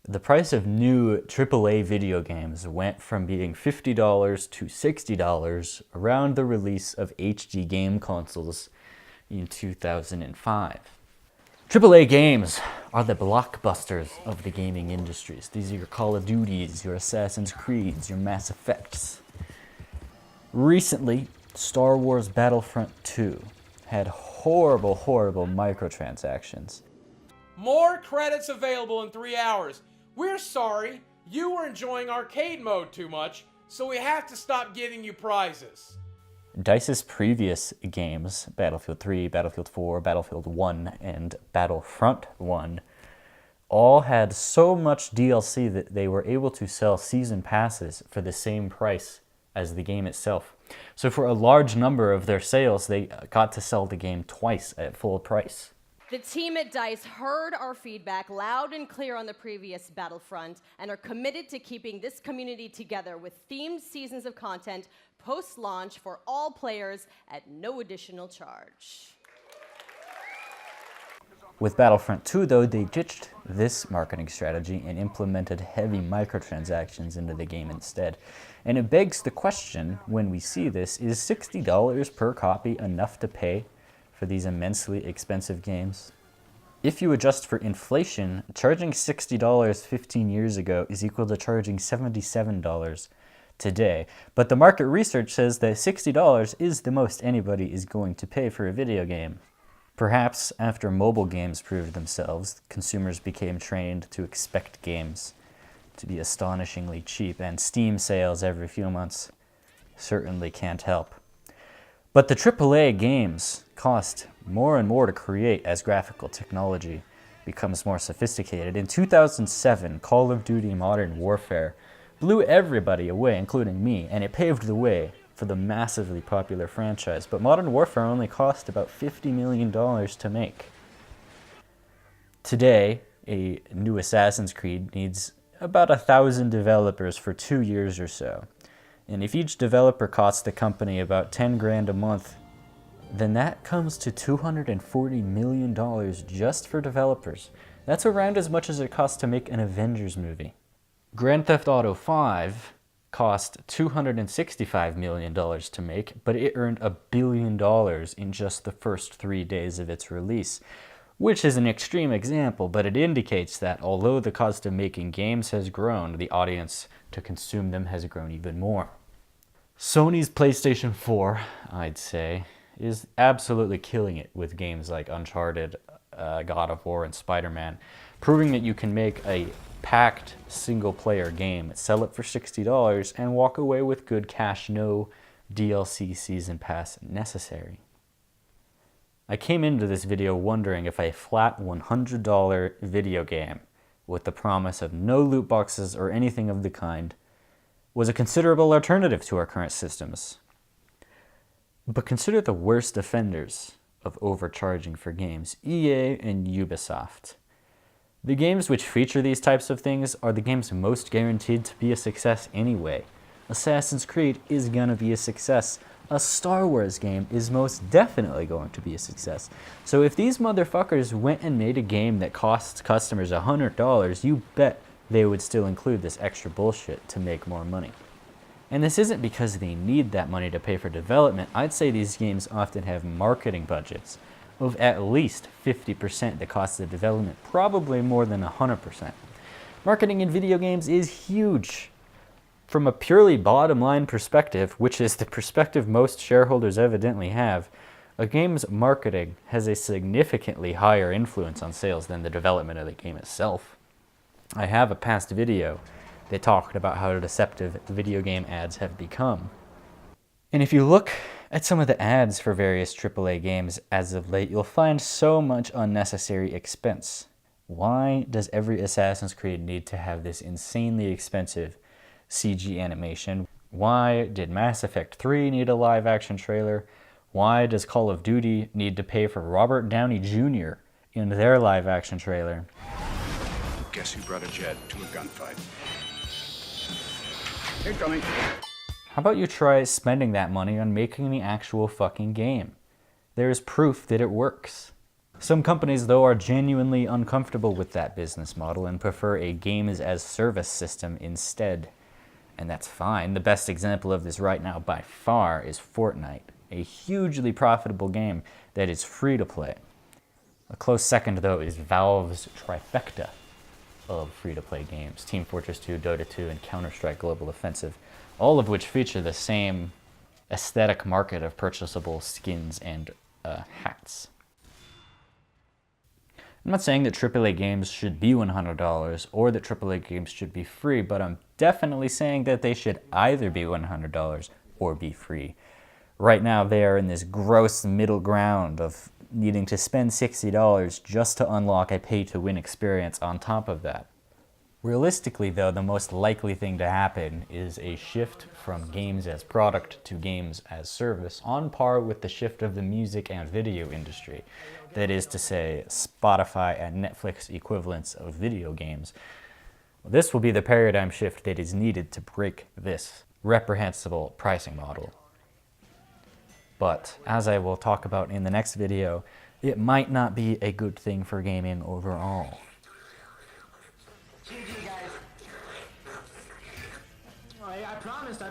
The price of new AAA video games went from being $50 to $60 around the release of HD game consoles in 2005. AAA games are the blockbusters of the gaming industries. These are your Call of Duties, your Assassin's Creeds, your Mass Effects. Recently, Star Wars Battlefront 2 had horrible microtransactions. More credits available in 3 hours. We're sorry, you were enjoying arcade mode too much, so we have to stop giving you prizes. DICE's previous games, Battlefield 3, Battlefield 4, Battlefield 1, and Battlefront 1, all had so much DLC that they were able to sell season passes for the same price as the game itself. So for a large number of their sales, they got to sell the game twice at full price. The team at DICE heard our feedback loud and clear on the previous Battlefront and are committed to keeping this community together with themed seasons of content post-launch for all players at no additional charge. With Battlefront 2, though, they ditched this marketing strategy and implemented heavy microtransactions into the game instead. And it begs the question, when we see this, is $60 per copy enough to pay for these immensely expensive games? If you adjust for inflation, charging $60 15 years ago is equal to charging $77 today. But the market research says that $60 is the most anybody is going to pay for a video game. Perhaps after mobile games proved themselves, consumers became trained to expect games to be astonishingly cheap, and Steam sales every few months certainly can't help. But the AAA games cost more and more to create as graphical technology becomes more sophisticated. In 2007, Call of Duty Modern Warfare blew everybody away, including me, and it paved the way for the massively popular franchise. But Modern Warfare only cost about $50 million to make. Today, a new Assassin's Creed needs about 1,000 developers for 2 years or so. And if each developer costs the company about 10 grand a month, then that comes to $240 million just for developers. That's around as much as it costs to make an Avengers movie. Grand Theft Auto 5 cost $265 million to make, but it earned $1 billion in just the first 3 days of its release, which is an extreme example, but it indicates that although the cost of making games has grown, the audience to consume them has grown even more. Sony's PlayStation 4, I'd say, is absolutely killing it with games like Uncharted, God of War, and Spider-Man, proving that you can make a packed single-player game, sell it for $60, and walk away with good cash, no DLC season pass necessary. I came into this video wondering if a flat $100 video game with the promise of no loot boxes or anything of the kind was a considerable alternative to our current systems. But consider the worst offenders of overcharging for games, EA and Ubisoft. The games which feature these types of things are the games most guaranteed to be a success anyway. Assassin's Creed is gonna be a success. A Star Wars game is most definitely going to be a success. So if these motherfuckers went and made a game that costs customers $100, you bet they would still include this extra bullshit to make more money. And this isn't because they need that money to pay for development. I'd say these games often have marketing budgets of at least 50% the cost of development, probably more than 100%. Marketing in video games is huge. From a purely bottom line perspective, which is the perspective most shareholders evidently have, a game's marketing has a significantly higher influence on sales than the development of the game itself. I have a past video that talked about how deceptive video game ads have become. And if you look at some of the ads for various AAA games as of late, you'll find so much unnecessary expense. Why does every Assassin's Creed need to have this insanely expensive CG animation? Why did Mass Effect 3 need a live action trailer? Why does Call of Duty need to pay for Robert Downey Jr. in their live action trailer? Guess who brought a jet to a gunfight? Incoming. How about you try spending that money on making the actual fucking game? There is proof that it works. Some companies, though, are genuinely uncomfortable with that business model and prefer a games-as-service system instead. And that's fine. The best example of this right now by far is Fortnite, a hugely profitable game that is free to play. A close second, though, is Valve's trifecta of free-to-play games, Team Fortress 2, Dota 2, and Counter-Strike Global Offensive, all of which feature the same aesthetic market of purchasable skins and hats. I'm not saying that AAA games should be $100 or that AAA games should be free, but I'm definitely saying that they should either be $100 or be free. Right now, they are in this gross middle ground of needing to spend $60 just to unlock a pay-to-win experience on top of that. Realistically, though, the most likely thing to happen is a shift from games as product to games as service, on par with the shift of the music and video industry. That is to say, Spotify and Netflix equivalents of video games. This will be the paradigm shift that is needed to break this reprehensible pricing model. But, as I will talk about in the next video, it might not be a good thing for gaming overall. GG, guys. Oh, yeah, I promised.